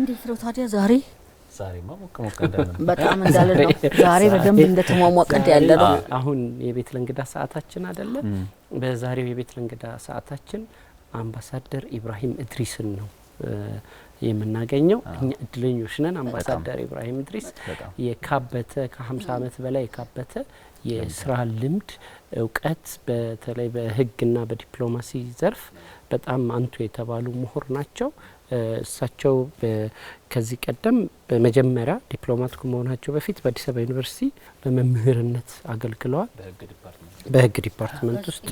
እንዴት ነው ታዲያ ዛሬ ሞቅ እንዳለ በጣም እንዳለ ነው ዛሬ በደንብ እንደተሟሟቀ ያለ ነው አሁን የቤት ለእንግዳ ሰዓታችን አይደለ በዛሬው የቤት ለእንግዳ ሰዓታችን አምባሳደር ኢብራሂም እድሪስን ነው የምናገኘው እኛ እድለኞች ነን አምባሳደር ኢብራሂም እድሪስ የካበተ ከ50 አመት በላይ የካበተ የስራ ልምድ እውቀት በተለይ በህግና በዲፕሎማሲ ዘርፍ በጣም አንቱ የተባሉ ምሁር ናቸው እሳቸው ከዚህ ቀደም በመጀመሪያ ዲፕሎማት ከመሆናቸው በፊት በአዲስ አበባ ዩኒቨርሲቲ በመምህርነት አገልግለዋል በህግ ዲፓርትመንት ውስጥ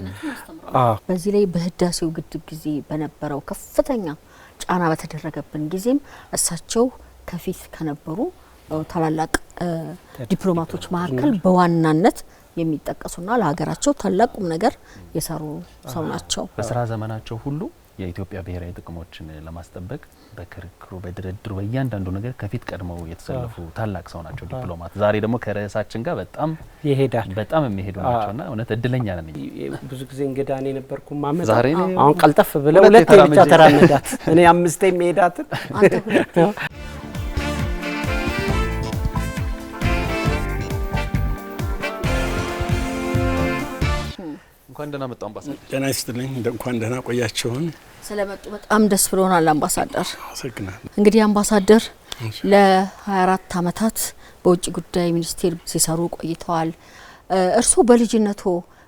በዚህ ላይ በህዳሴው ግድብ ጊዜ በነበረው ከፍተኛ ጫና በተደረገበት ጊዜም እሳቸው ከፊት ከነበሩ ታላላቅ ዲፕሎማቶች መካከል በዋናነት የሚጠቀሱና ለሀገራቸው ታላቁም ነገር የሰሩ ሰው ናቸው በስራ ዘመናቸው ሁሉ የኢትዮጵያ ብሔራዊ ጥቅሞችን ለማስጠበቅ በክርክሩ በድርድሩ በእያንዳንዱ ነገር ከፊት ቀድመው የተሰለፉ ታላቅ ሰው ናቸው ዲፕሎማት ዛሬ ደግሞ ከርዕሳችን ጋር በጣም ይሄዳል በጣም የሚሄዱ ናቸውና እውነት እድለኛ ነን ብዙ ጊዜ እንግዳኔ ነበርኩ ማመጣ አሁን ቀልጠፍ ብለው ሁለት ብቻ ተራመዳት እኔ አምስቴ መሄዳት አንተ ሁለት እንኳን ደህና መጣ አምባሳደር ጤና ይስጥልኝ እንኳን ደህና ቆያችሁን ስለመጡ በጣም ደስ ብሎናል አምባሳደር አመሰግናለሁ እንግዲህ አምባሳደር ለ24 አመታት በውጭ ጉዳይ ሚኒስቴር ሲሰሩ ቆይተዋል እርሱ በልጅነቱ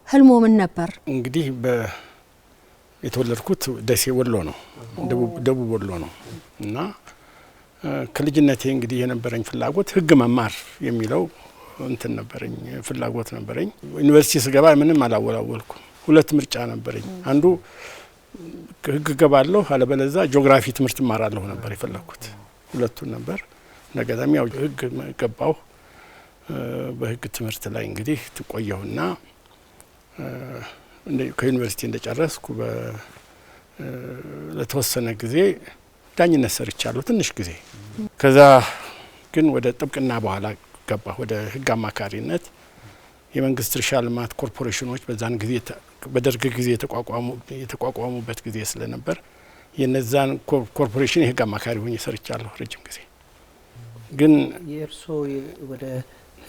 ህልሞ ምን ነበር እንግዲህ የተወለድኩት ደሴ ወሎ ነው ደቡብ ወሎ ነው እና ከልጅነቴ እንግዲህ የነበረኝ ፍላጎት ህግ መማር የሚለው እንትን ነበረኝ ፍላጎት ነበረኝ ዩኒቨርሲቲ ስገባ ምንም አላወላወልኩ ሁለት ምርጫ ነበረኝ አንዱ ህግ ገባለሁ አለበለዛ ጂኦግራፊ ትምህርት ማራለሁ ነበር የፈለኩት ሁለቱን ነበር ነገዳም ያው ህግ ገባው በህግ ትምህርት ላይ እንግዲህ ተቆየውና ከዩኒቨርሲቲ እንደጨረስኩ ለተወሰነ ጊዜ ዳኝነት ሰርቻለሁ ትንሽ ጊዜ ከዛ ግን ወደ ጥብቅና በኋላ ገባ ወደ ህግ አማካሪነት የመንግስት እርሻ ልማት ኮርፖሬሽኖች በዛን ጊዜ በደርግ ጊዜ የተቋቋሙበት ጊዜ ስለነበር የነዛን ኮርፖሬሽን የህግ አማካሪ ሆኜ ሰርቻለሁ ረጅም ጊዜ ግን የርሶ ወደ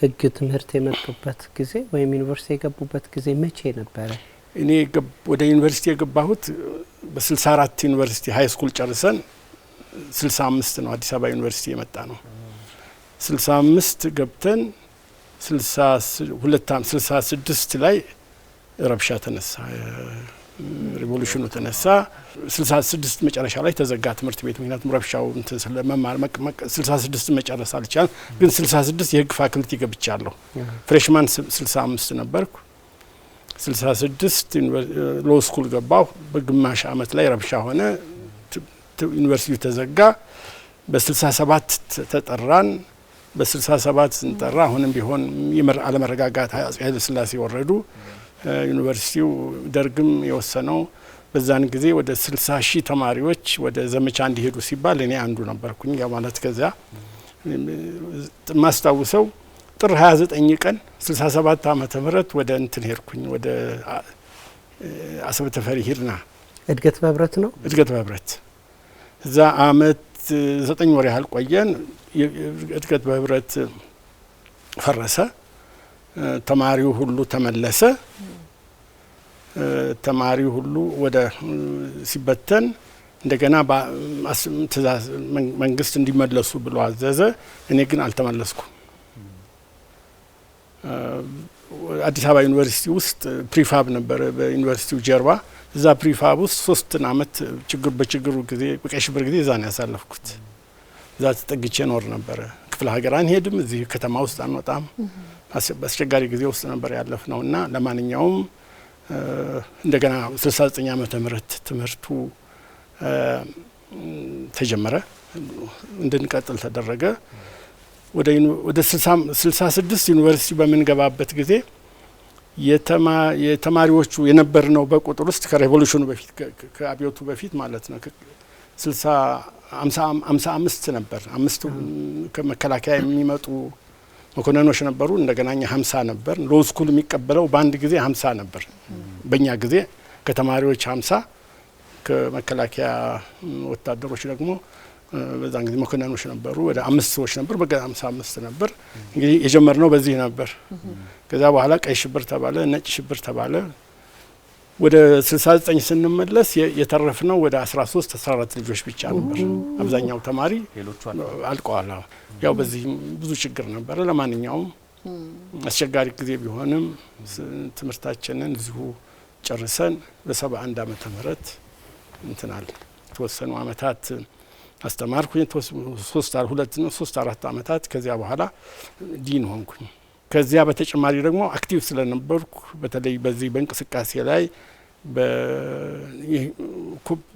ህግ ትምህርት የመጡበት ጊዜ ወይም ዩኒቨርሲቲ የገቡበት ጊዜ መቼ ነበር እኔ ወደ ዩኒቨርሲቲ የገባሁት በ64 ዩኒቨርሲቲ ሃይ ስኩል ጨርሰን 65 ነው አዲስ አበባ ዩኒቨርሲቲ የመጣ ነው 65 ገብተን 66 ላይ ረብሻ ተነሳ ሪቮሉሽኑ ተነሳ 66 መጨረሻ ላይ ተዘጋ ትምህርት ቤት ምክንያቱም ረብሻው እንትን ስለመማር 66 መጨረስ አልቻል ግን 66 የህግ ፋክልቲ ገብቻለሁ ፍሬሽማን 65 ነበርኩ 66 ሎ ስኩል ገባሁ በግማሽ አመት ላይ ረብሻ ሆነ ዩኒቨርሲቲው ተዘጋ በ67 ተጠራን በ67 ስንጠራ አሁንም ቢሆን አለመረጋጋት ኃይለ ሥላሴ ወረዱ ዩኒቨርሲቲው ደርግም የወሰነው በዛን ጊዜ ወደ 60,000 ተማሪዎች ወደ ዘመቻ እንዲሄዱ ሲባል እኔ አንዱ ነበርኩኝ ያ ማለት ከዛ ማስታውሰው ጥር 29 ቀን 67 ዓመተ ምህረት ወደ እንትን ሄድኩኝ ወደ አሰበ ተፈሪ ሂርና እድገት በህብረት ነው እድገት በህብረት እዛ አመት 9 ወር ያህል ቆየን እድገት በህብረት ፈረሰ ተማሪው ሁሉ ተመለሰ ተማሪው ሁሉ ወደ ሲበተን እንደገና ትእዛዝ መንግስት እንዲመለሱ ብሎ አዘዘ እኔ ግን አልተመለስኩም አዲስ አበባ ዩኒቨርሲቲ ውስጥ ፕሪፋብ ነበር በዩኒቨርሲቲው ጀርባ እዛ ፕሪፋብ ውስጥ 3 አመት በችግሩ ጊዜ በቀይ ሽብር ጊዜ እዛ ነው ያሳለፍኩት እዛ ተጠግቼ ኖር ነበር ክፍለ ሀገር አንሄድም እዚህ ከተማ ውስጥ አንወጣም አስቸጋሪ ጊዜ ውስጥ ነበር ያለፍነውና ለማንኛውም እንደገና 69 ዓመተ ምህረት ትምህርቱ ተጀመረ እንድንቀጥል ተደረገ ወደ 66 ዩኒቨርሲቲ በመንገባበት ጊዜ የተማሪዎቹ የነበርነው በቁጥር ውስጥ ከሬቮሉሽኑ በፊት ከአብዮቱ በፊት ማለት ነው 55 ነበር 5 ከመከላከያ የሚመጡ መኮንኖች ነበሩ እንደገናኛ 50 ነበር ሎ ስኩል የሚቀበለው በአንድ ጊዜ 50 ነበር በእኛ ጊዜ ከተማሪዎች 50 ከመከላከያ ወታደሮች ደግሞ በዛን ጊዜ መኮንኖች ነበሩ። ወደ 5 ሰዎች ነበር፣ በገና 55 ነበር። እንግዲህ የጀመርነው በዚህ ነበር። ከዛ በኋላ ቀይ ሽብር ተባለ፣ ነጭ ሽብር ተባለ። ወደ 69 ስንመለስ የተረፍነው ወደ 13 14 ልጆች ብቻ ነበር። አብዛኛው ተማሪ አልቀዋል። ያው በዚህ ብዙ ችግር ነበረ። ለማንኛውም አስቸጋሪ ጊዜ ቢሆንም ትምህርታችንን እዚሁ ጨርሰን በ71 ዓመተ ምህረት እንትናል ተወሰኑ አመታት አስተማርኩኝ። 3 4 አመታት ከዚያ በኋላ ዲን ሆንኩኝ። ከዚያ በተጨማሪ ደግሞ አክቲቭ ስለነበርኩ በተለይ በዚህ በእንቅስቃሴ ላይ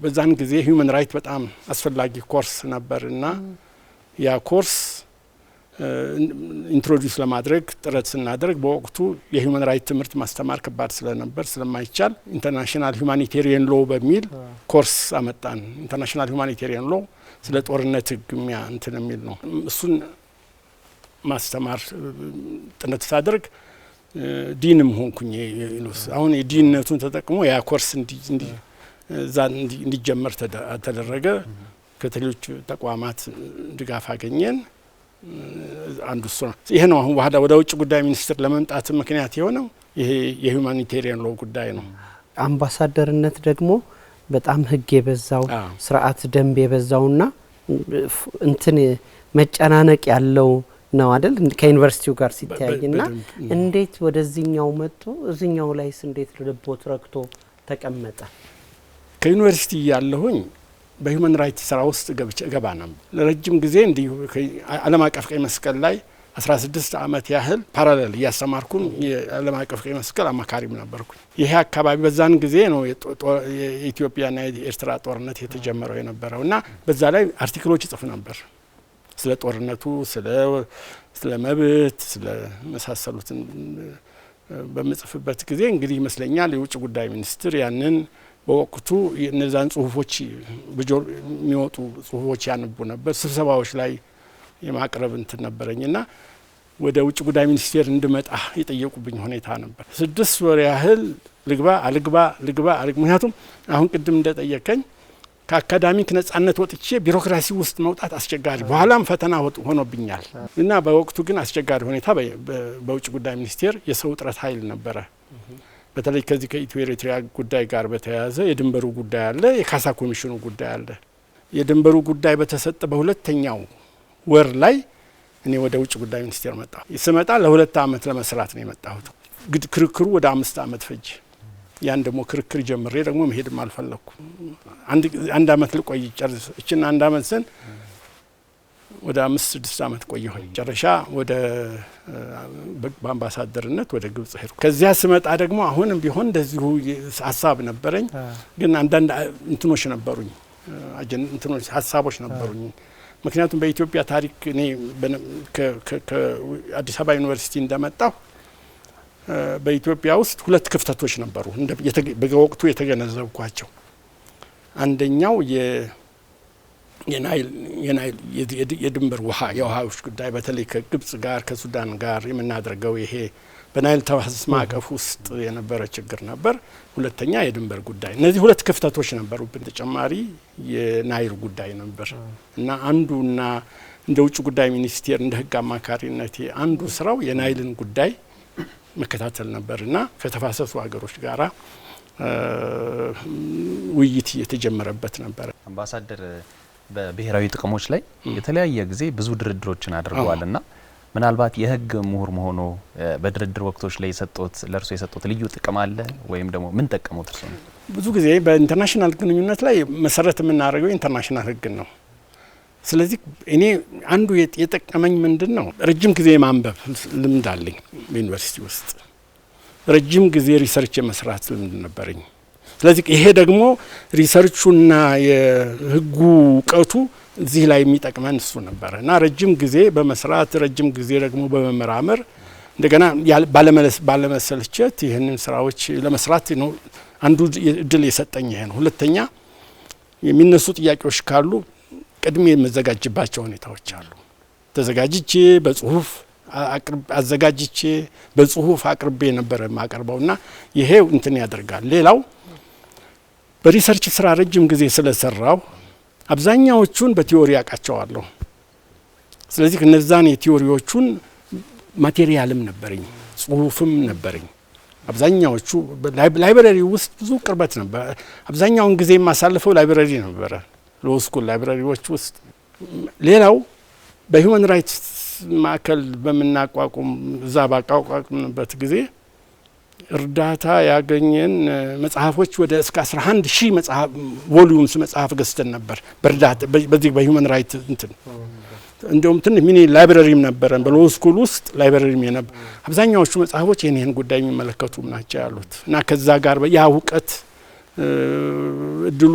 በዛን ጊዜ ሂውመን ራይት በጣም አስፈላጊ ኮርስ ነበርና ያ ኮርስ ኢንትሮዲዩስ ለማድረግ ጥረት ስናደርግ በወቅቱ የሂውመን ራይት ትምህርት ማስተማር ከባድ ስለነበር ስለማይቻል ኢንተርናሽናል ሁማኒቴሪያን ሎ በሚል ኮርስ አመጣን። ኢንተርናሽናል ሁማኒቴሪያን ሎ ስለ ጦርነት ህግ እንትን የሚል ነው። እሱን ማስተማር ጥነት ሳደርግ ዲንም ሆንኩኝ። አሁን የዲንነቱን ተጠቅሞ ያ ኮርስ እንዲጀመር ተደረገ። ከተሌሎች ተቋማት ድጋፍ አገኘን። አንዱ እሱ ነው። ይሄ ነው አሁን ወደ ውጭ ጉዳይ ሚኒስትር ለመምጣት ምክንያት የሆነው ይሄ የሁማኒቴሪያን ሎ ጉዳይ ነው። አምባሳደርነት ደግሞ በጣም ህግ የበዛው ስርዓት ደንብ የበዛውና እንትን መጨናነቅ ያለው ነው አይደል? ከዩኒቨርሲቲው ጋር ሲተያይና እንዴት ወደዚህኛው መጡ? እዚህኛው ላይስ እንዴት ልቦት ረክቶ ተቀመጠ? ከዩኒቨርሲቲ ያለሁኝ በሂውመን ራይትስ ስራ ውስጥ ገባ ነበር። ለረጅም ጊዜ እንዲሁ ዓለም አቀፍ ቀይ መስቀል ላይ 16 ዓመት ያህል ፓራሌል እያስተማርኩም የዓለም አቀፍ ቀይ መስቀል አማካሪም ነበርኩ። ይሄ አካባቢ በዛን ጊዜ ነው የኢትዮጵያና የኤርትራ ጦርነት የተጀመረው የነበረውና በዛ ላይ አርቲክሎች ይጽፍ ነበር ስለ ጦርነቱ፣ ስለ መብት፣ ስለ መሳሰሉትን በምጽፍበት ጊዜ እንግዲህ ይመስለኛል የውጭ ጉዳይ ሚኒስትር ያንን በወቅቱ እነዛን ጽሁፎች የሚወጡ ጽሁፎች ያነቡ ነበር። ስብሰባዎች ላይ የማቅረብ እንትን ነበረኝና ወደ ውጭ ጉዳይ ሚኒስቴር እንድመጣ የጠየቁብኝ ሁኔታ ነበር። 6 ወር ያህል ልግባ ምክንያቱም አሁን ቅድም እንደጠየቀኝ ከአካዳሚክ ነጻነት ወጥቼ ቢሮክራሲ ውስጥ መውጣት አስቸጋሪ፣ በኋላም ፈተና ሆኖብኛል እና በወቅቱ ግን አስቸጋሪ ሁኔታ በውጭ ጉዳይ ሚኒስቴር የሰው እጥረት ኃይል ነበረ። በተለይ ከዚህ ከኢትዮ ኤርትራ ጉዳይ ጋር በተያያዘ የድንበሩ ጉዳይ አለ፣ የካሳ ኮሚሽኑ ጉዳይ አለ። የድንበሩ ጉዳይ በተሰጠ በሁለተኛው ወር ላይ እኔ ወደ ውጭ ጉዳይ ሚኒስቴር መጣሁ። ስመጣ ለ2 አመት ለመስራት ነው የመጣሁት። ክርክሩ ወደ 5 አመት ፈጅ። ያን ደግሞ ክርክር ጀምሬ ደግሞ መሄድም አልፈለኩ። አንድ አመት ልቆይ ጨርስ እቺና 1 አመት ስን ወደ 5-6 አመት ቆየሁኝ። ጨረሻ ወደ በአምባሳደርነት ወደ ግብጽ ሄድኩ። ከዚያ ስመጣ ደግሞ አሁንም ቢሆን እንደዚሁ ሀሳብ ነበረኝ፣ ግን አንዳንድ እንትኖች ነበሩኝ፣ ሀሳቦች ነበሩኝ። ምክንያቱም በኢትዮጵያ ታሪክ እኔ ከአዲስ አበባ ዩኒቨርሲቲ እንደመጣሁ በኢትዮጵያ ውስጥ 2 ክፍተቶች ነበሩ በወቅቱ የተገነዘብኳቸው። አንደኛው የናይል የድንበር የውሃዎች ጉዳይ በተለይ ከግብጽ ጋር ከሱዳን ጋር የምናደርገው ይሄ በናይል ተፋሰስ ማዕቀፍ ውስጥ የነበረ ችግር ነበር። ሁለተኛ የድንበር ጉዳይ። እነዚህ 2 ክፍተቶች ነበሩብን። ተጨማሪ የናይል ጉዳይ ነበር እና አንዱና እንደ ውጭ ጉዳይ ሚኒስቴር እንደ ህግ አማካሪነት አንዱ ስራው የናይልን ጉዳይ መከታተል ነበርና ከተፋሰሱ ሀገሮች ጋራ ውይይት የተጀመረበት ነበር። አምባሳደር በብሔራዊ ጥቅሞች ላይ የተለያየ ጊዜ ብዙ ድርድሮችን አድርገዋልና ምናልባት የህግ ምሁር መሆኑ በድርድር ወቅቶች ላይ ለርሶ የሰጡት ልዩ ጥቅም አለ ወይም ደግሞ ምን ጠቀሙት እርሶ? ብዙ ጊዜ በኢንተርናሽናል ግንኙነት ላይ መሰረት የምናደርገው ኢንተርናሽናል ህግ ነው። ስለዚህ እኔ አንዱ የጠቀመኝ ምንድነው ረጅም ጊዜ ማንበብ ልምድ አለኝ። በዩኒቨርሲቲ ውስጥ ረጅም ጊዜ ሪሰርች የመስራት ልምድ ነበረኝ። ስለዚህ ይሄ ደግሞ ሪሰርቹና የህጉ እውቀቱ እዚህ ላይ የሚጠቅመን እሱ ነበረ እና ረጅም ጊዜ በመስራት ረጅም ጊዜ ደግሞ በመመራመር እንደገና ባለመሰልቸት ይህንን ስራዎች ለመስራት ነው አንዱ እድል የሰጠኝ ይሄ ነው። ሁለተኛ የሚነሱ ጥያቄዎች ካሉ ቅድሜ የመዘጋጅባቸው ሁኔታዎች አሉ። ተዘጋጅቼ በጽሁፍ አዘጋጅቼ በጽሁፍ አቅርቤ ነበር ማቀርበውና ይሄ እንትን ያደርጋል። ሌላው በሪሰርች ስራ ረጅም ጊዜ ስለሰራው አብዛኛዎቹን በቲዮሪ ያውቃቸዋለሁ። ስለዚህ እነዛን የቲዮሪዎቹን ማቴሪያልም ነበረኝ፣ ጽሁፍም ነበረኝ። አብዛኛዎቹ ላይብረሪ ውስጥ ብዙ ቅርበት ነበር። አብዛኛውን ጊዜ የማሳልፈው ላይብረሪ ነበረ፣ ሎው ስኩል ላይብረሪዎች ውስጥ። ሌላው በሂውማን ራይትስ ማዕከል በምናቋቁም እዛ ባቋቋምንበት ጊዜ እርዳታ ያገኘን መጽሐፎች ወደ እስከ 11,000 መጽሐፍ ቮሊዩምስ መጽሐፍ ገዝተን ነበር በእርዳታ በዚህ በሂውማን ራይት እንትን እንደውም ትንሽ ሚኒ ላይብረሪም ነበረን በሎው ስኩል ውስጥ ላይብረሪም የነበር። አብዛኛዎቹ መጽሐፎች ይህን ጉዳይ የሚመለከቱም ናቸው ያሉት እና ከዛ ጋር ያ እውቀት እድሉ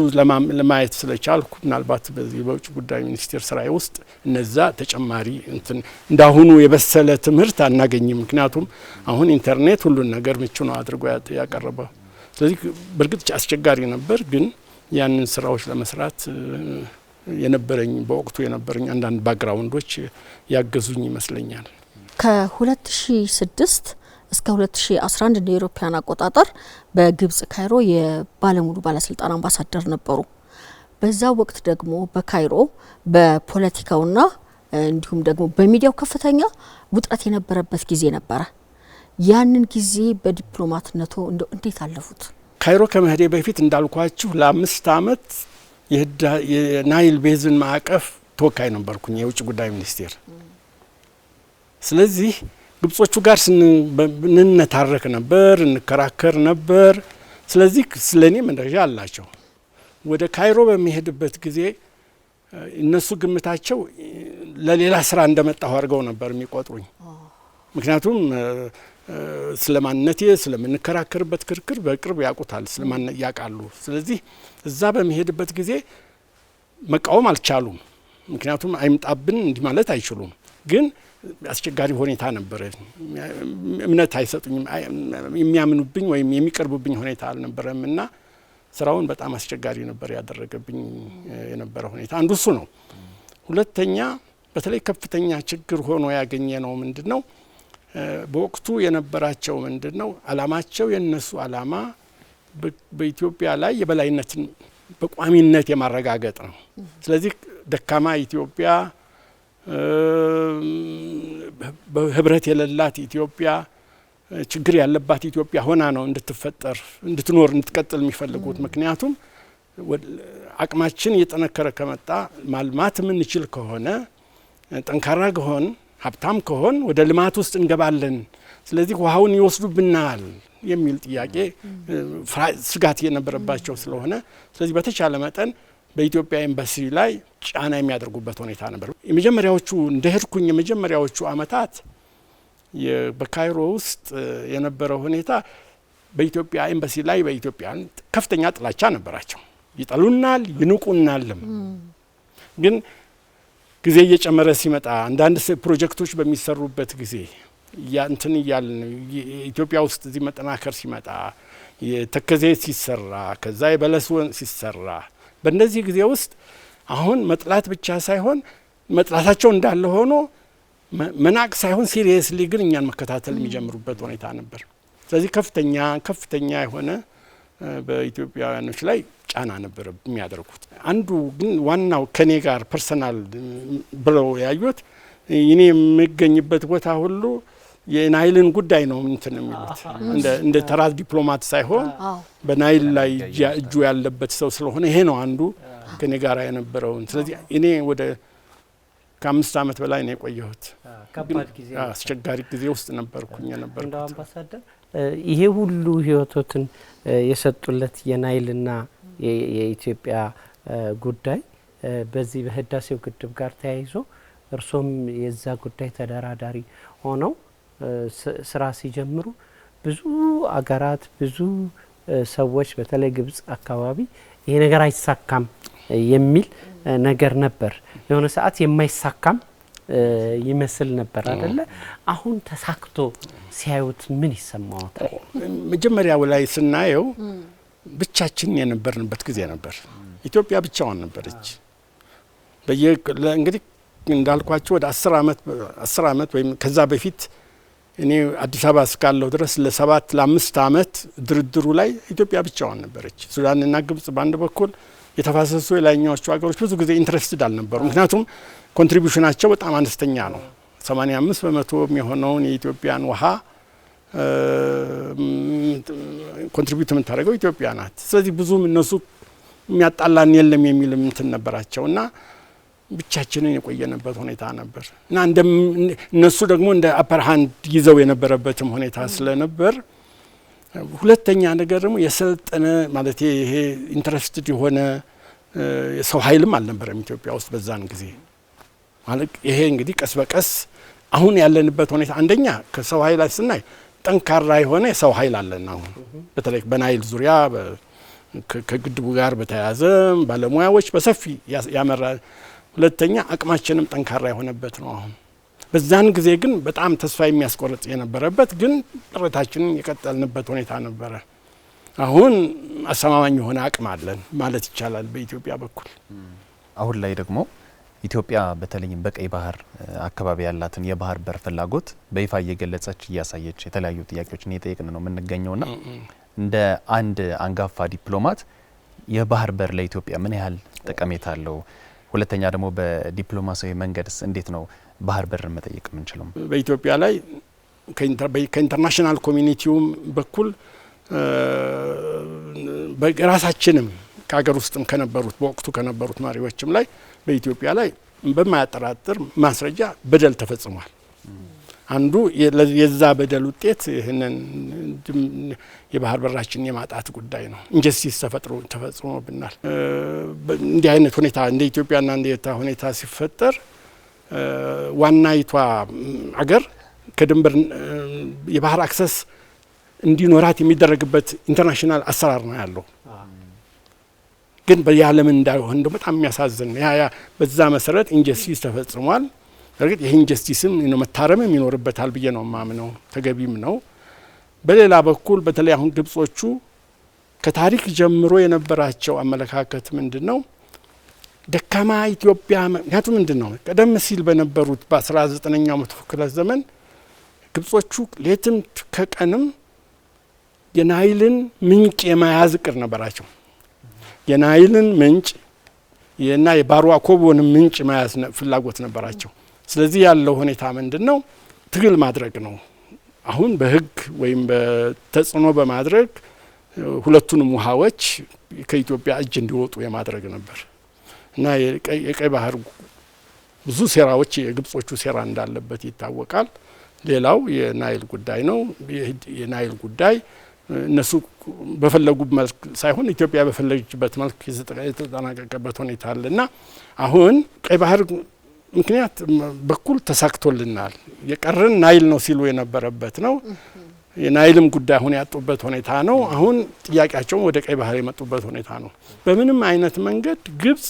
ለማየት ስለቻልኩ ምናልባት በዚህ በውጭ ጉዳይ ሚኒስቴር ስራዬ ውስጥ እነዛ ተጨማሪ እንትን እንዳሁኑ የበሰለ ትምህርት አናገኝም። ምክንያቱም አሁን ኢንተርኔት ሁሉን ነገር ምቹ ነው አድርጎ ያቀረበው። ስለዚህ በእርግጥ አስቸጋሪ ነበር፣ ግን ያንን ስራዎች ለመስራት የነበረኝ በወቅቱ የነበረኝ አንዳንድ ባክግራውንዶች ያገዙኝ ይመስለኛል። ከ2006 እስከ 2011 እንደ አውሮፓውያን አቆጣጠር በግብጽ ካይሮ የባለሙሉ ባለስልጣን አምባሳደር ነበሩ። በዛ ወቅት ደግሞ በካይሮ በፖለቲካውና እንዲሁም ደግሞ በሚዲያው ከፍተኛ ውጥረት የነበረበት ጊዜ ነበረ። ያንን ጊዜ በዲፕሎማትነቱ እንዴት አለፉት? ካይሮ ከመሄዴ በፊት እንዳልኳችሁ ለ5 አመት የናይል ቤዝን ማዕቀፍ ተወካይ ነበርኩኝ የውጭ ጉዳይ ሚኒስቴር። ስለዚህ ግብጾቹ ጋር እንነታረክ ነበር፣ እንከራከር ነበር። ስለዚህ ስለኔ መረጃ አላቸው። ወደ ካይሮ በሚሄድበት ጊዜ እነሱ ግምታቸው ለሌላ ስራ እንደመጣሁ አድርገው ነበር የሚቆጥሩኝ። ምክንያቱም ስለማንነቴ ስለምንከራከርበት ክርክር በቅርብ ያውቁታል፣ ስለማንነት ያውቃሉ። ስለዚህ እዛ በሚሄድበት ጊዜ መቃወም አልቻሉም። ምክንያቱም አይምጣብን እንዲህ ማለት አይችሉም። ግን አስቸጋሪ ሁኔታ ነበር። እምነት አይሰጡኝም፣ የሚያምኑብኝ ወይም የሚቀርቡብኝ ሁኔታ አልነበረም እና ስራውን በጣም አስቸጋሪ ነበር ያደረገብኝ የነበረ ሁኔታ አንዱ እሱ ነው። ሁለተኛ በተለይ ከፍተኛ ችግር ሆኖ ያገኘ ነው ምንድነው በወቅቱ የነበራቸው ምንድነው አላማቸው የነሱ አላማ በኢትዮጵያ ላይ የበላይነትን በቋሚነት የማረጋገጥ ነው። ስለዚህ ደካማ ኢትዮጵያ በህብረት የሌላት ኢትዮጵያ ችግር ያለባት ኢትዮጵያ ሆና ነው እንድትፈጠር እንድትኖር እንድትቀጥል የሚፈልጉት። ምክንያቱም አቅማችን እየጠነከረ ከመጣ ማልማት የምንችል ከሆነ ጠንካራ ከሆን ሀብታም ከሆን ወደ ልማት ውስጥ እንገባለን። ስለዚህ ውሃውን ይወስዱብናል የሚል ጥያቄ ስጋት የነበረባቸው ስለሆነ ስለዚህ በተቻለ መጠን በኢትዮጵያ ኤምባሲ ላይ ጫና የሚያደርጉበት ሁኔታ ነበር። የመጀመሪያዎቹ እንደሄድኩኝ የመጀመሪያዎቹ አመታት በካይሮ ውስጥ የነበረው ሁኔታ በኢትዮጵያ ኤምባሲ ላይ በኢትዮጵያን ከፍተኛ ጥላቻ ነበራቸው። ይጠሉናል፣ ይንቁናልም። ግን ጊዜ እየጨመረ ሲመጣ አንዳንድ ፕሮጀክቶች በሚሰሩበት ጊዜ ያንተን ይያልን ኢትዮጵያ ውስጥ እዚህ መጠናከር ሲመጣ የተከዜ ሲሰራ ከዛ የበለስ ወንዝ ሲሰራ በእነዚህ ጊዜ ውስጥ አሁን መጥላት ብቻ ሳይሆን መጥላታቸው እንዳለ ሆኖ መናቅ ሳይሆን ሲሪየስሊ ግን እኛን መከታተል የሚጀምሩበት ሁኔታ ነበር። ስለዚህ ከፍተኛ የሆነ በኢትዮጵያውያኖች ላይ ጫና ነበር የሚያደርጉት። አንዱ ግን ዋናው ከኔ ጋር ፐርሰናል ብለው ያዩት እኔ የምገኝበት ቦታ ሁሉ የናይልን ጉዳይ ነው እንትን የሚሉት እንደ ተራ ዲፕሎማት ሳይሆን በናይል ላይ እጁ ያለበት ሰው ስለሆነ ይሄ ነው አንዱ ከኔ ጋር የነበረው። ስለዚህ እኔ ወደ ከ5 አመት በላይ ነው የቆየሁት። ከባድ ጊዜ አስቸጋሪ ጊዜ ውስጥ ነበርኩኝ ነበር። እንደ አምባሳደር ይሄ ሁሉ ህይወቶትን የሰጡለት የናይልና የኢትዮጵያ ጉዳይ በዚህ በህዳሴው ግድብ ጋር ተያይዞ እርሶም የዛ ጉዳይ ተደራዳሪ ሆነው ስራ ሲጀምሩ ብዙ አገራት ብዙ ሰዎች በተለይ ግብጽ አካባቢ ይሄ ነገር አይሳካም የሚል ነገር ነበር። የሆነ ሰዓት የማይሳካም ይመስል ነበር አይደለ? አሁን ተሳክቶ ሲያዩት ምን ይሰማዎታል? መጀመሪያው ላይ ስናየው ብቻችን የነበርንበት ጊዜ ነበር። ኢትዮጵያ ብቻዋን ነበረች። እንግዲህ እንዳልኳቸው ወደ 10 አመት ወይም ከዛ በፊት እኔ አዲስ አበባ እስካለሁ ድረስ ለ5 አመት ድርድሩ ላይ ኢትዮጵያ ብቻዋን ነበረች። ሱዳንና ግብጽ በአንድ በኩል የተፋሰሱ የላይኛዎቹ ሀገሮች ብዙ ጊዜ ኢንትረስትድ አልነበሩ። ምክንያቱም ኮንትሪቢዩሽናቸው በጣም አነስተኛ ነው። 85% የሚሆነውን የኢትዮጵያን ውሃ ኮንትሪቢዩት የምታደርገው ኢትዮጵያ ናት። ስለዚህ ብዙም እነሱ የሚያጣላን የለም የሚልም እንትን ነበራቸውና ብቻችንን የቆየንበት ሁኔታ ነበር እና እነሱ ደግሞ እንደ አፐር ሃንድ ይዘው የነበረበትም ሁኔታ ስለነበር፣ ሁለተኛ ነገር ደግሞ የሰልጠነ ማለት ይሄ ኢንትረስትድ የሆነ ሰው ኃይልም አልነበረም ኢትዮጵያ ውስጥ በዛን ጊዜ። ማለት ይሄ እንግዲህ ቀስ በቀስ አሁን ያለንበት ሁኔታ አንደኛ ከሰው ኃይል ስናይ ጠንካራ የሆነ የሰው ኃይል አለን። አሁን በተለይ በናይል ዙሪያ ከግድቡ ጋር በተያያዘ ባለሙያዎች በሰፊ ያመራ። ሁለተኛ አቅማችንም ጠንካራ የሆነበት ነው አሁን። በዛን ጊዜ ግን በጣም ተስፋ የሚያስቆርጥ የነበረበት ግን ጥረታችንን የቀጠልንበት ሁኔታ ነበረ። አሁን አስተማማኝ የሆነ አቅም አለን ማለት ይቻላል በኢትዮጵያ በኩል። አሁን ላይ ደግሞ ኢትዮጵያ በተለይም በቀይ ባህር አካባቢ ያላትን የባህር በር ፍላጎት በይፋ እየገለጸች እያሳየች የተለያዩ ጥያቄዎችን እየጠየቅን ነው የምንገኘውና እንደ አንድ አንጋፋ ዲፕሎማት የባህር በር ለኢትዮጵያ ምን ያህል ጠቀሜታ አለው? ሁለተኛ ደግሞ በዲፕሎማሲያዊ መንገድስ እንዴት ነው ባህር በርን መጠየቅ የምንችለው? በኢትዮጵያ ላይ ከኢንተርናሽናል ኮሚኒቲውም በኩል በራሳችንም ከሀገር ውስጥም ከነበሩት በወቅቱ ከነበሩት መሪዎችም ላይ በኢትዮጵያ ላይ በማያጠራጥር ማስረጃ በደል ተፈጽሟል። አንዱ የዛ በደል ውጤት ይህንን የባህር በራችን የማጣት ጉዳይ ነው። ኢንጀስቲስ ተፈጽሞብናል። እንዲህ አይነት ሁኔታ እንደ ኢትዮጵያና እንደ ኤርትራ ሁኔታ ሲፈጠር ዋናይቷ አገር ከድንበር የባህር አክሰስ እንዲኖራት የሚደረግበት ኢንተርናሽናል አሰራር ነው ያለው። ግን በያለም እንዳይሆን ደግሞ በጣም የሚያሳዝን ያ በዛ መሰረት ኢንጀስቲስ ተፈጽሟል። እርግጥ ይሄ ኢንጀስቲስም መታረምም ይኖርበታል ብዬ ነው ማምነው፣ ተገቢም ነው። በሌላ በኩል በተለይ አሁን ግብጾቹ ከታሪክ ጀምሮ የነበራቸው አመለካከት ምንድነው? ደካማ ኢትዮጵያ ምክንያቱም ምንድነው ቀደም ሲል በነበሩት በ19ኛው መቶ ክፍለ ዘመን ግብጾቹ ሌትም ከቀንም የናይልን ምንጭ የመያዝ እቅድ ነበራቸው። የናይልን ምንጭ እና የባሮ አኮቦን ምንጭ መያዝ ፍላጎት ነበራቸው። ስለዚህ ያለው ሁኔታ ምንድነው? ትግል ማድረግ ነው። አሁን በህግ ወይም በተጽዕኖ በማድረግ ሁለቱንም ውሃዎች ከኢትዮጵያ እጅ እንዲወጡ የማድረግ ነበር እና የቀይ ባህር ብዙ ሴራዎች የግብጾቹ ሴራ እንዳለበት ይታወቃል። ሌላው የናይል ጉዳይ ነው። የናይል ጉዳይ እነሱ በፈለጉ መልክ ሳይሆን ኢትዮጵያ በፈለገችበት መልክ የተጠናቀቀበት ሁኔታ አለና አሁን ቀይ ባህር ምክንያት በኩል ተሳክቶልናል። የቀረን ናይል ነው ሲሉ የነበረበት ነው። የናይልም ጉዳይ አሁን ያጡበት ሁኔታ ነው። አሁን ጥያቄያቸውን ወደ ቀይ ባህር የመጡበት ሁኔታ ነው። በምንም አይነት መንገድ ግብጽ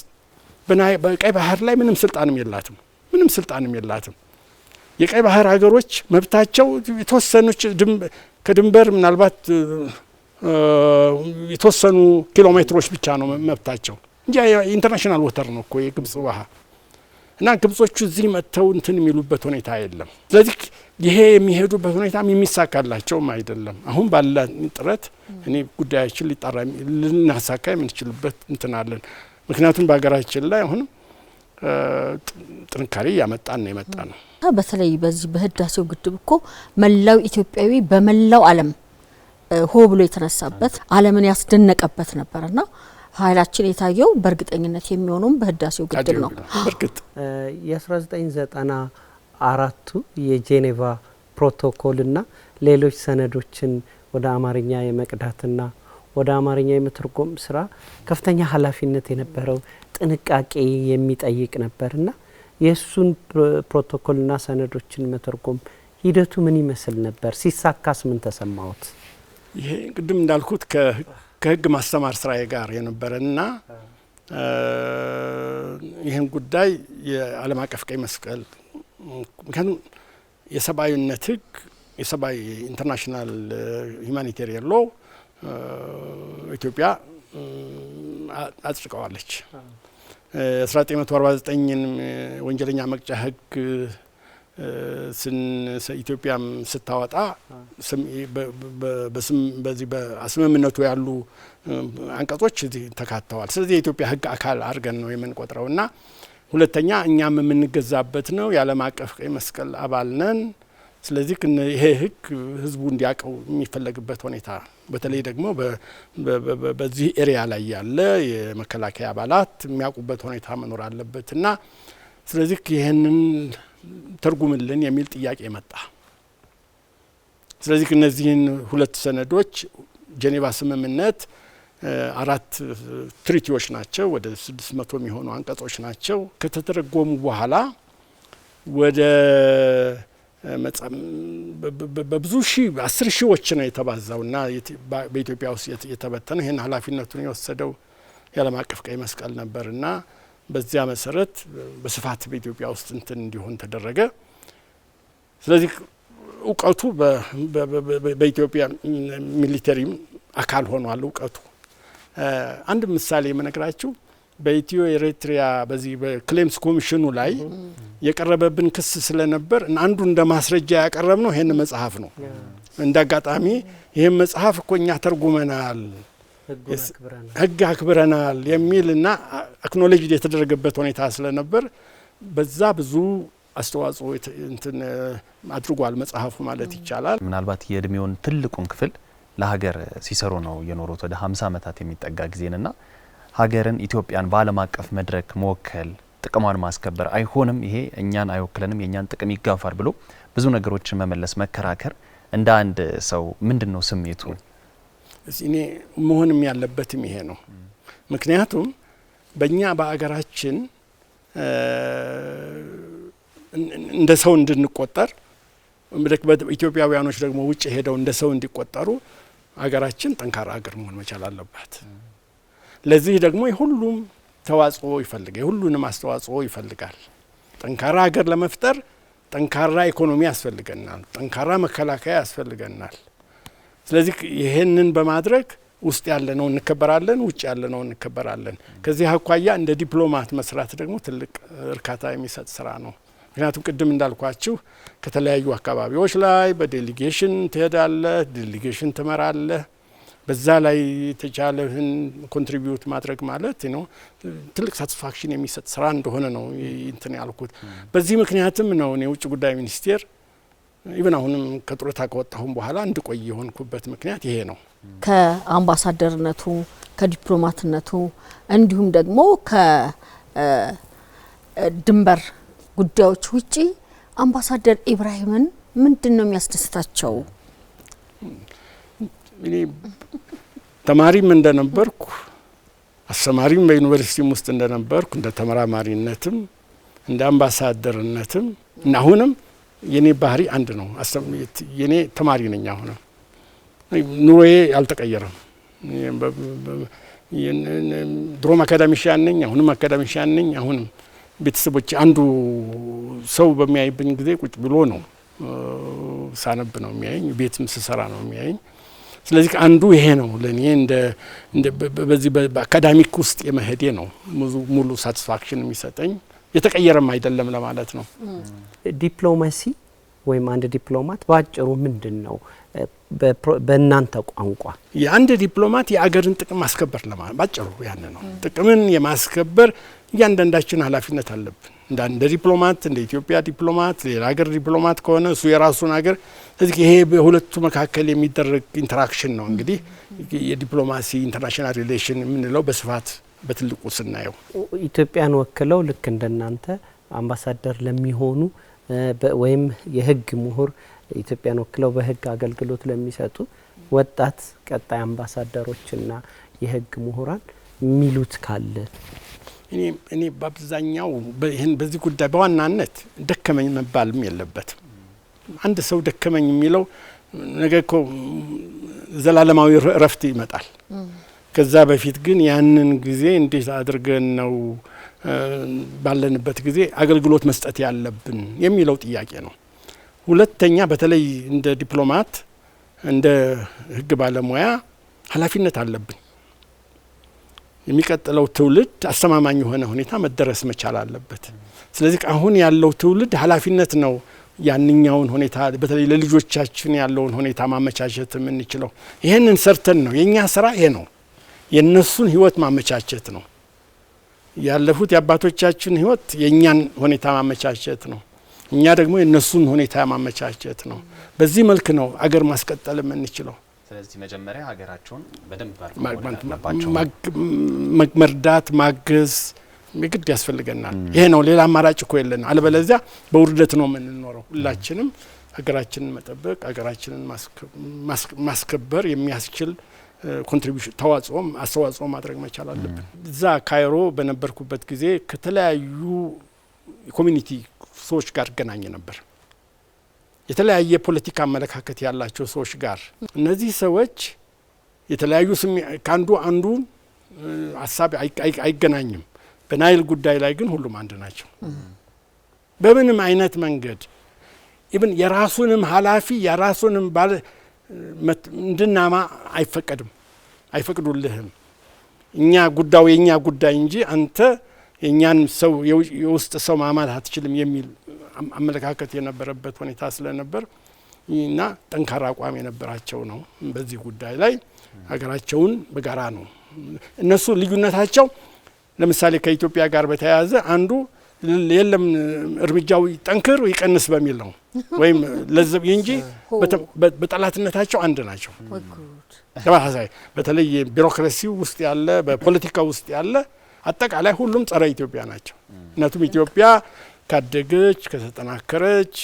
በቀይ ባህር ላይ ምንም ስልጣንም የላትም። የቀይ ባህር ሀገሮች መብታቸው የተወሰኑች ከድንበር ምናልባት የተወሰኑ ኪሎ ሜትሮች ብቻ ነው መብታቸው እንጂ ኢንተርናሽናል ወተር ነው እኮ የግብጽ ውሃ እና ግብጾቹ እዚህ መጥተው እንትን የሚሉበት ሁኔታ የለም። ስለዚህ ይሄ የሚሄዱበት ሁኔታ የሚሳካላቸውም አይደለም። አሁን ባለ ጥረት እኔ ጉዳያችን ልናሳካ የምንችልበት እንትን አለን። ምክንያቱም በሀገራችን ላይ አሁንም ጥንካሬ ያመጣን ነው የመጣ ነው። በተለይ በዚህ በህዳሴው ግድብ እኮ መላው ኢትዮጵያዊ በመላው ዓለም ሆ ብሎ የተነሳበት ዓለምን ያስደነቀበት ነበርና ኃይላችን የታየው በእርግጠኝነት የሚሆነው በህዳሴው ግድብ ነው። በርግጥ የ1994ቱ የጄኔቫ ፕሮቶኮልና ሌሎች ሰነዶችን ወደ አማርኛ የመቅዳትና ወደ አማርኛ የመተርጎም ስራ ከፍተኛ ኃላፊነት የነበረው ጥንቃቄ የሚጠይቅ ነበርና የሱን ፕሮቶኮልና ሰነዶችን መተርጎም ሂደቱ ምን ይመስል ነበር? ሲሳካስ ምን ተሰማዎት? ይሄ ቅድም እንዳልኩት ከህግ ማስተማር ስራዬ ጋር የነበረና ይህን ጉዳይ የዓለም አቀፍ ቀይ መስቀል ምክንያቱም የሰብአዊነት ህግ የሰብአዊ ኢንተርናሽናል ሁማኒቴሪያን ሎ ኢትዮጵያ አጽድቀዋለች። 1949ን ወንጀለኛ መቅጫ ህግ ኢትዮጵያም ስታወጣ በዚህ በስምምነቱ ያሉ አንቀጾች እዚህ ተካተዋል። ስለዚህ የኢትዮጵያ ሕግ አካል አድርገን ነው የምንቆጥረውና ሁለተኛ እኛም የምንገዛበት ነው። የዓለም አቀፍ ቀይ መስቀል አባል ነን። ስለዚህ ይሄ ሕግ ህዝቡ እንዲያውቀው የሚፈለግበት ሁኔታ በተለይ ደግሞ በዚህ ኤሪያ ላይ ያለ የመከላከያ አባላት የሚያውቁበት ሁኔታ መኖር አለበትና ስለዚህ ይህንን ተርጉምልን የሚል ጥያቄ መጣ። ስለዚህ እነዚህን ሁለት ሰነዶች ጄኔቫ ስምምነት 4 ትሪቲዎች ናቸው። ወደ 600 የሚሆኑ አንቀጾች ናቸው። ከተተረጎሙ በኋላ ወደ በብዙ ሺህ 10 ሺዎች ነው የተባዛውና በኢትዮጵያ ውስጥ የተበተነው። ይህን ኃላፊነቱን የወሰደው የዓለም አቀፍ ቀይ መስቀል ነበርና በዚያ መሰረት በስፋት በኢትዮጵያ ውስጥ እንትን እንዲሆን ተደረገ። ስለዚህ እውቀቱ በኢትዮጵያ ሚሊተሪ አካል ሆኗል። እውቀቱ አንድ ምሳሌ የምነግራችሁ በኢትዮ ኤርትራ በዚህ በክሌምስ ኮሚሽኑ ላይ የቀረበብን ክስ ስለነበር አንዱ እንደ ማስረጃ ያቀረብ ነው ይሄን መጽሐፍ ነው። እንዳጋጣሚ ይሄን መጽሐፍ እኮ እኛ ተርጉመናል፣ ሕግ አክብረናል የሚልና አክኖሌጅ የተደረገበት ሁኔታ ስለነበር በዛ ብዙ አስተዋጽኦ እንትን አድርጓል መጽሐፉ ማለት ይቻላል። ምናልባት የእድሜውን ትልቁን ክፍል ለሀገር ሲሰሩ ነው የኖሩት ወደ 50 ዓመታት የሚጠጋ ጊዜንና ሀገርን ኢትዮጵያን በዓለም አቀፍ መድረክ መወከል ጥቅሟን ማስከበር አይሆንም፣ ይሄ እኛን አይወክለንም፣ የኛን ጥቅም ይጋፋል ብሎ ብዙ ነገሮችን መመለስ መከራከር እንደ አንድ ሰው ምንድነው ስሜቱ? እኔ መሆንም ያለበትም ይሄ ነው። ምክንያቱም በእኛ በአገራችን እንደ ሰው እንድንቆጠር ኢትዮጵያውያኖች ደግሞ ውጭ ሄደው እንደ ሰው እንዲቆጠሩ አገራችን ጠንካራ አገር መሆን መቻል አለባት። ለዚህ ደግሞ የሁሉም ተዋጽኦ ይፈልጋል፣ የሁሉንም አስተዋጽኦ ይፈልጋል። ጠንካራ አገር ለመፍጠር ጠንካራ ኢኮኖሚ ያስፈልገናል፣ ጠንካራ መከላከያ ያስፈልገናል። ስለዚህ ይሄንን በማድረግ ውስጥ ያለነው እንከበራለን፣ ውጭ ያለነው እንከበራለን። ከዚህ አኳያ እንደ ዲፕሎማት መስራት ደግሞ ትልቅ እርካታ የሚሰጥ ስራ ነው። ምክንያቱም ቅድም እንዳልኳችሁ ከተለያዩ አካባቢዎች ላይ በዴሊጌሽን ትሄዳለህ፣ ዴሊጌሽን ትመራለህ። በዛ ላይ የተቻለህን ኮንትሪቢዩት ማድረግ ማለት ነው ትልቅ ሳቲስፋክሽን የሚሰጥ ስራ እንደሆነ ነው እንትን ያልኩት። በዚህ ምክንያትም ነው እኔ ውጭ ጉዳይ ሚኒስቴር ኢቭን አሁንም ከጡረታ ከወጣሁም በኋላ እንድቆይ የሆንኩበት ምክንያት ይሄ ነው። ከአምባሳደርነቱ ከዲፕሎማትነቱ እንዲሁም ደግሞ ከድንበር ጉዳዮች ውጪ አምባሳደር ኢብራሂምን ምንድነው የሚያስደስታቸው? እኔ ተማሪም እንደነበርኩ አስተማሪም በዩኒቨርሲቲም ውስጥ እንደነበርኩ እንደ ተመራማሪነትም እንደ አምባሳደርነትም እና አሁንም የኔ ባህሪ አንድ ነው። የኔ ተማሪ ነኝ። አሁንም ኑሮዬ አልተቀየረም። ድሮም አካዳሚሻን ነኝ፣ አሁንም አካዳሚሻን ነኝ። አሁንም ቤተሰቦች አንዱ ሰው በሚያይብኝ ጊዜ ቁጭ ብሎ ነው ሳነብ ነው የሚያየኝ፣ ቤትም ስሰራ ነው የሚያየኝ። ስለዚህ አንዱ ይሄ ነው ለኔ እንደ በዚህ በአካዳሚክ ውስጥ የመሄዴ ነው ሙሉ ሳቲስፋክሽን የሚሰጠኝ። የተቀየረም አይደለም ለማለት ነው። ዲፕሎማሲ ወይም አንድ ዲፕሎማት ባጭሩ ምንድነው? በእናንተ ቋንቋ የአንድ ዲፕሎማት የአገርን ጥቅም ማስከበር ለማለት ባጭሩ ያን ነው። ጥቅምን የማስከበር እያንዳንዳችን ኃላፊነት አለብን። እንደ ዲፕሎማት እንደ ኢትዮጵያ ዲፕሎማት ሌላ ሀገር ዲፕሎማት ከሆነ እሱ የራሱን ሀገር ስለዚህ ይሄ በሁለቱ መካከል የሚደረግ ኢንተራክሽን ነው። እንግዲህ የዲፕሎማሲ ኢንተርናሽናል ሪሌሽን የምንለው በስፋት በትልቁ ስናየው ኢትዮጵያን ወክለው ልክ እንደናንተ አምባሳደር ለሚሆኑ ወይም የህግ ምሁር ኢትዮጵያን ወክለው በህግ አገልግሎት ለሚሰጡ ወጣት ቀጣይ አምባሳደሮችና የህግ ምሁራን ሚሉት ካለ? እኔ በአብዛኛው ይህን በዚህ ጉዳይ በዋናነት ደከመኝ መባልም የለበትም። አንድ ሰው ደከመኝ የሚለው ነገር እኮ ዘላለማዊ እረፍት ይመጣል። ከዛ በፊት ግን ያንን ጊዜ እንዴት አድርገን ነው ባለንበት ጊዜ አገልግሎት መስጠት ያለብን የሚለው ጥያቄ ነው። ሁለተኛ በተለይ እንደ ዲፕሎማት እንደ ህግ ባለሙያ ኃላፊነት አለብን። የሚቀጥለው ትውልድ አስተማማኝ የሆነ ሁኔታ መደረስ መቻል አለበት። ስለዚህ አሁን ያለው ትውልድ ኃላፊነት ነው ያንኛውን ሁኔታ በተለይ ለልጆቻችን ያለውን ሁኔታ ማመቻቸት የምንችለው ይሄንን ሰርተን ነው። የኛ ስራ ይሄ ነው። የነሱን ህይወት ማመቻቸት ነው። ያለፉት የአባቶቻችን ህይወት የኛን ሁኔታ ማመቻቸት ነው። እኛ ደግሞ የነሱን ሁኔታ ማመቻቸት ነው። በዚህ መልክ ነው አገር ማስቀጠል የምንችለው። ስለዚህ መጀመሪያ ሀገራቸውን በደንብ መርዳት ማገዝ ግድ ያስፈልገናል። ይሄ ነው፣ ሌላ አማራጭ እኮ የለን። አለበለዚያ በውርደት ነው የምንኖረው። ሁላችንም ሀገራችንን መጠበቅ ሀገራችንን ማስከበር የሚያስችል ኮንትሪቢዩሽን አስተዋጽኦ ማድረግ መቻል አለብን። እዛ ካይሮ በነበርኩበት ጊዜ ከተለያዩ ኮሚኒቲ ሰዎች ጋር ገናኝ ነበር። የተለያየ ፖለቲካ አመለካከት ያላቸው ሰዎች ጋር እነዚህ ሰዎች የተለያዩ ካንዱ አንዱ ሀሳብ አይገናኝም። በናይል ጉዳይ ላይ ግን ሁሉም አንድ ናቸው። በምንም አይነት መንገድ ኢብን የራሱንም ኃላፊ የራሱንም ባለ እንድናማ አይፈቅዱልህም። እኛ ጉዳዩ የኛ ጉዳይ እንጂ አንተ የኛን ሰው የውስጥ ሰው ማማት አትችልም የሚል አመለካከት የነበረበት ሁኔታ ስለነበር እና ጠንካራ አቋም የነበራቸው ነው። በዚህ ጉዳይ ላይ ሀገራቸውን በጋራ ነው እነሱ ልዩነታቸው። ለምሳሌ ከኢትዮጵያ ጋር በተያያዘ አንዱ የለም እርምጃው ጠንክር ይቀንስ በሚል ነው ወይም ለዘብ እንጂ በጠላትነታቸው አንድ ናቸው። ተባሳይ በተለይ ቢሮክራሲ ውስጥ ያለ በፖለቲካ ውስጥ ያለ አጠቃላይ ሁሉም ጸረ ኢትዮጵያ ናቸው። እናቱም ኢትዮጵያ ካደገች ከተጠናከረች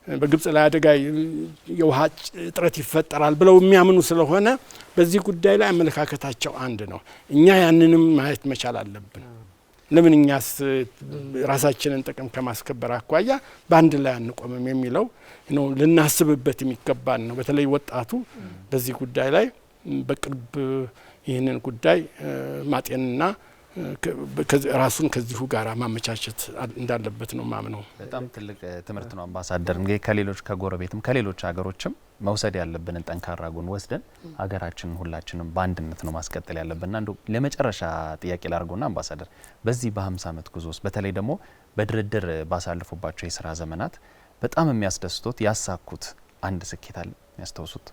በግብጽ ላይ አደጋ የውሃ እጥረት ይፈጠራል ብለው የሚያምኑ ስለሆነ በዚህ ጉዳይ ላይ አመለካከታቸው አንድ ነው። እኛ ያንንም ማየት መቻል አለብን። ለምን እኛስ ራሳችንን ጥቅም ከማስከበር አኳያ በአንድ ላይ አንቆምም የሚለው ነው ልናስብበት የሚገባን ነው። በተለይ ወጣቱ በዚህ ጉዳይ ላይ በቅርብ ይህንን ጉዳይ ማጤንና ራሱን ከዚሁ ጋር ማመቻቸት እንዳለበት ነው ማምነው። በጣም ትልቅ ትምህርት ነው አምባሳደር። እንግዲህ ከሌሎች ከጎረቤትም ከሌሎች ሀገሮችም መውሰድ ያለብንን ጠንካራ ጎን ወስደን ሀገራችንን ሁላችንም በአንድነት ነው ማስቀጠል ያለብንና እንደው ለመጨረሻ ጥያቄ ላርጎና አምባሳደር በዚህ በ50 ዓመት ጉዞ ውስጥ በተለይ ደግሞ በድርድር ባሳለፉባቸው የሥራ ዘመናት በጣም የሚያስደስቶት ያሳኩት አንድ ስኬት አለ የሚያስተውሱት?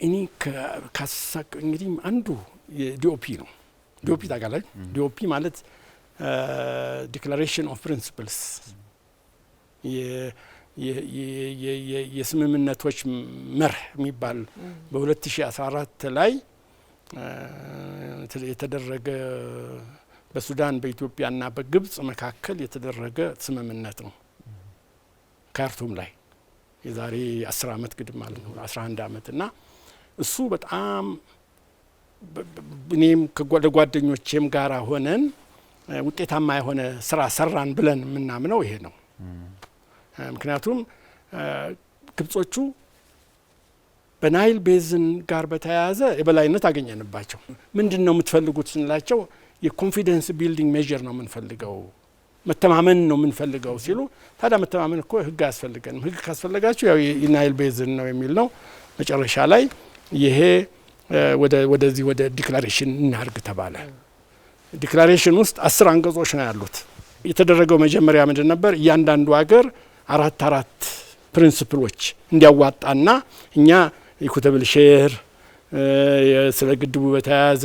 እኔ ካሳክ እንግዲህ አንዱ የዲኦፒ ነው። ዲኦፒ ታውቃለህ? ዲኦፒ ማለት ዲክላሬሽን ኦፍ ፕሪንሲፕልስ የስምምነቶች መርህ የሚባል በ2014 ላይ የተደረገ በሱዳን በኢትዮጵያና በግብጽ መካከል የተደረገ ስምምነት ነው። ካርቱም ላይ የዛሬ 10 ዓመት ግድም ማለት ነው 11 ዓመት እና እሱ በጣም እኔም ከጓደኞቼም ጋር ሆነን ውጤታማ የሆነ ስራ ሰራን ብለን የምናምነው ይሄ ነው። ምክንያቱም ግብጾቹ በናይል ቤዝን ጋር በተያያዘ የበላይነት አገኘንባቸው። ምንድነው የምትፈልጉት ስንላቸው የኮንፊደንስ ቢልዲንግ ሜጀር ነው የምንፈልገው፣ መተማመን ነው የምንፈልገው ሲሉ ታዲያ መተማመን እኮ ህግ አያስፈልገንም፣ ህግ ካስፈለጋችሁ ያው የናይል ቤዝን ነው የሚል ነው። መጨረሻ ላይ ይሄ ወደዚህ ወደ ዲክላሬሽን እናርግ ተባለ። ዲክላሬሽን ውስጥ 10 አንቀጾች ነው ያሉት። የተደረገው መጀመሪያ ምንድን ነበር? እያንዳንዱ ሀገር 4 ፕሪንሲፕሎች እንዲያዋጣና እኛ ኢኩተብል ሼር ስለ ግድቡ በተያያዘ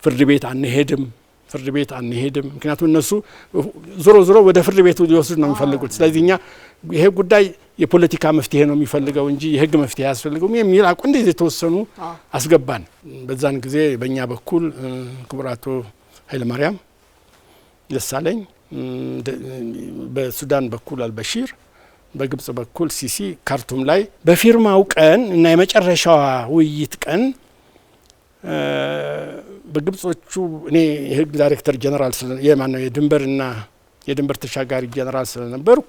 ፍርድ ቤት አንሄድም። ምክንያቱም እነሱ ዞሮ ወደ ፍርድ ቤቱ ሊወስዱ ነው የሚፈልጉት። ስለዚህ እኛ ይሄ ጉዳይ የፖለቲካ መፍትሄ ነው የሚፈልገው እንጂ የህግ መፍትሄ አያስፈልገውም የሚል አቋም እንደዚህ የተወሰኑ አስገባን። በዛን ጊዜ በእኛ በኩል ክቡር አቶ ኃይለማርያም ደሳለኝ፣ በሱዳን በኩል አልበሺር፣ በግብጽ በኩል ሲሲ ካርቱም ላይ በፊርማው ቀን እና የመጨረሻዋ ውይይት ቀን በግብጾቹ እኔ የህግ ዳይሬክተር ጀነራል የማነው የድንበርና የድንበር ተሻጋሪ ጀነራል ስለነበርኩ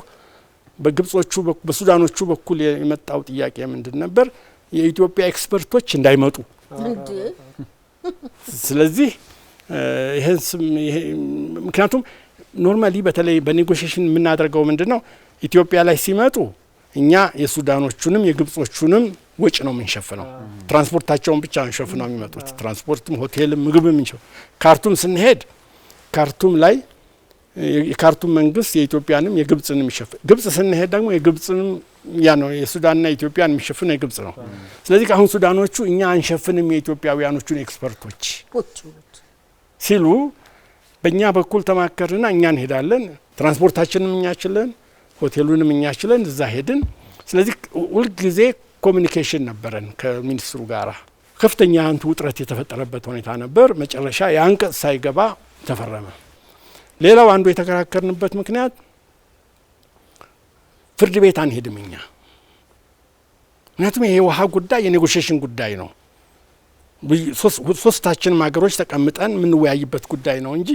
በግብጾቹ በሱዳኖቹ በኩል የመጣው ጥያቄ ምንድን ነበር? የኢትዮጵያ ኤክስፐርቶች እንዳይመጡ። ስለዚህ ይሄን ምክንያቱም ኖርማሊ በተለይ በኔጎሽዬሽን የምናደርገው ምንድነው ኢትዮጵያ ላይ ሲመጡ እኛ የሱዳኖቹንም የግብጾቹንም ወጭ ነው የምንሸፍነው። ትራንስፖርታቸውን ብቻ እንሸፍነው የሚመጡት ትራንስፖርትም ሆቴልም ምግብም እንሸፍ። ካርቱም ስንሄድ ካርቱም ላይ የካርቱም መንግስት የኢትዮጵያንም የግብጽንም ይሸፍን። ግብጽ ስንሄድ ደግሞ የግብጽንም ያ ነው የሱዳንና ኢትዮጵያን የሚሸፍነው የግብጽ ነው። ስለዚህ አሁን ሱዳኖቹ እኛ አንሸፍንም የኢትዮጵያውያኖቹን ኤክስፐርቶች ሲሉ በእኛ በኩል ተማከርና እኛ እንሄዳለን። ትራንስፖርታችንም እኛ ችለን፣ ሆቴሉንም እኛ ችለን እዛ ሄድን። ስለዚህ ሁልጊዜ ኮሚኒኬሽን ነበረን ከሚኒስትሩ ጋራ። ከፍተኛ ውጥረት የተፈጠረበት ሁኔታ ነበር። መጨረሻ የአንቀጽ ሳይገባ ተፈረመ። ሌላው አንዱ የተከራከርንበት ምክንያት ፍርድ ቤት አንሄድም እኛ። ምክንያቱም ይሄ ውሃ ጉዳይ የኔጎሽዬሽን ጉዳይ ነው። ሶስታችንም ሀገሮች ተቀምጠን የምንወያይበት ጉዳይ ነው እንጂ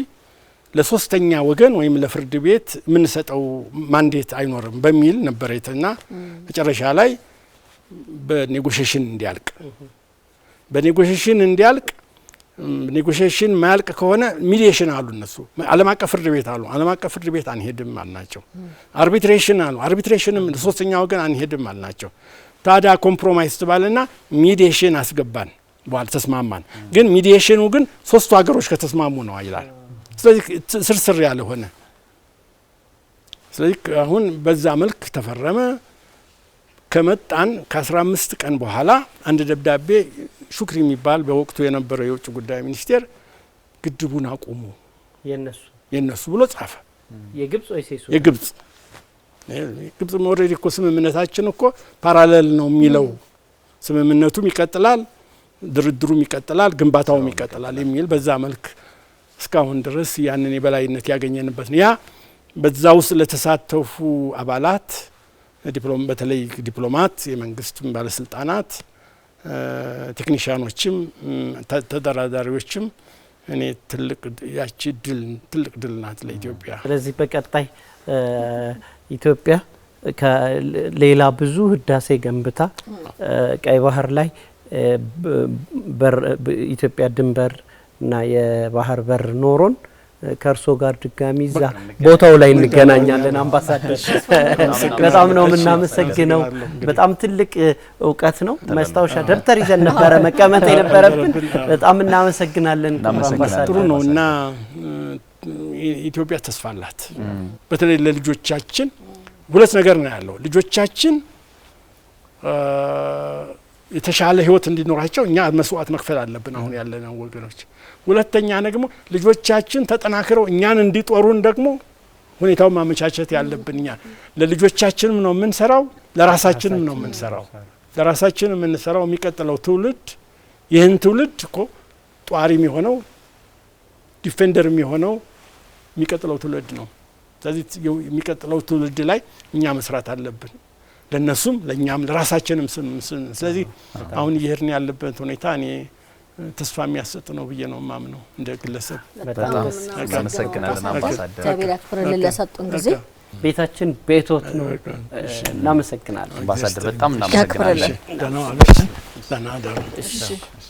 ለሶስተኛ ወገን ወይም ለፍርድ ቤት የምንሰጠው ማንዴት አይኖርም በሚል ነበረና መጨረሻ ላይ በኔጎሽዬሽን እንዲያልቅ ኔጎሽዬሽን ማያልቅ ከሆነ ሚዲዬሽን አሉ እነሱ። ዓለም አቀፍ ፍርድ ቤት አሉ። ዓለም አቀፍ ፍርድ ቤት አንሄድም አልናቸው። አርቢትሬሽን አሉ። አርቢትሬሽንም ለሶስተኛ ወገን አንሄድም አልናቸው። ታዲያ ኮምፕሮማይዝ ተባለና ሚዲዬሽን አስገባን። በኋላ ተስማማን። ግን ሚዲዬሽኑ ግን ሶስቱ ሀገሮች ከተስማሙ ነው ይላል። ስለዚህ ስርስር ያለ ሆነ። ስለዚህ አሁን በዛ መልክ ተፈረመ። ከመጣን ከ15 ቀን በኋላ አንድ ደብዳቤ ሹክሪ የሚባል በወቅቱ የነበረው የውጭ ጉዳይ ሚኒስቴር ግድቡን አቁሙ የነሱ ብሎ ጻፈ። የግብጽ ወይስ የግብጽ ኦልሬዲ እኮ ስምምነታችን እኮ ፓራሌል ነው የሚለው። ስምምነቱም ይቀጥላል፣ ድርድሩም ይቀጥላል፣ ግንባታውም ይቀጥላል የሚል በዛ መልክ እስካሁን ድረስ ያንን የበላይነት ያገኘንበት ነው። ያ በዛ ውስጥ ለተሳተፉ አባላት በተለይ ዲፕሎማት፣ የመንግስት ባለስልጣናት፣ ቴክኒሽያኖችም ተደራዳሪዎችም እኔ ያቺ ትልቅ ድል ናት ለኢትዮጵያ። ስለዚህ በቀጣይ ኢትዮጵያ ከሌላ ብዙ ህዳሴ ገንብታ ቀይ ባህር ላይ ኢትዮጵያ ድንበር እና የባህር በር ኖሮን ከእርሶ ጋር ድጋሚ እዛ ቦታው ላይ እንገናኛለን። አምባሳደር በጣም ነው የምናመሰግነው። በጣም ትልቅ እውቀት ነው። ማስታወሻ ደብተር ይዘን ነበረ መቀመጥ የነበረብን። በጣም እናመሰግናለን አምባሳደር። ጥሩ ነው እና ኢትዮጵያ ተስፋ አላት። በተለይ ለልጆቻችን ሁለት ነገር ነው ያለው። ልጆቻችን የተሻለ ህይወት እንዲኖራቸው እኛ መስዋዕት መክፈል አለብን አሁን ያለነው ወገኖች። ሁለተኛ ደግሞ ልጆቻችን ተጠናክረው እኛን እንዲጦሩን ደግሞ ሁኔታውን ማመቻቸት ያለብን እኛ። ለልጆቻችንም ነው የምንሰራው፣ ለራሳችንም ነው የምንሰራው። ለራሳችን የምንሰራው የሚቀጥለው ትውልድ ይህን ትውልድ እኮ ጧሪም የሆነው ዲፌንደር የሚሆነው የሚቀጥለው ትውልድ ነው። ስለዚህ የሚቀጥለው ትውልድ ላይ እኛ መስራት አለብን፣ ለነሱም ለኛም ለራሳችንም። ስለዚህ አሁን እየሄድን ያለበት ሁኔታ እኔ ተስፋ የሚያሰጥ ነው ብዬ ነው ማምነው እንደ ግለሰብ። በጣም እናመሰግናለን አምባሳደር። እግዚአብሔር ያክብርልን ለሰጡን ጊዜ። ቤታችን ቤቶት ነው። እናመሰግናለን አምባሳደር። በጣም እናመሰግናለን። ደህና ዋሉ።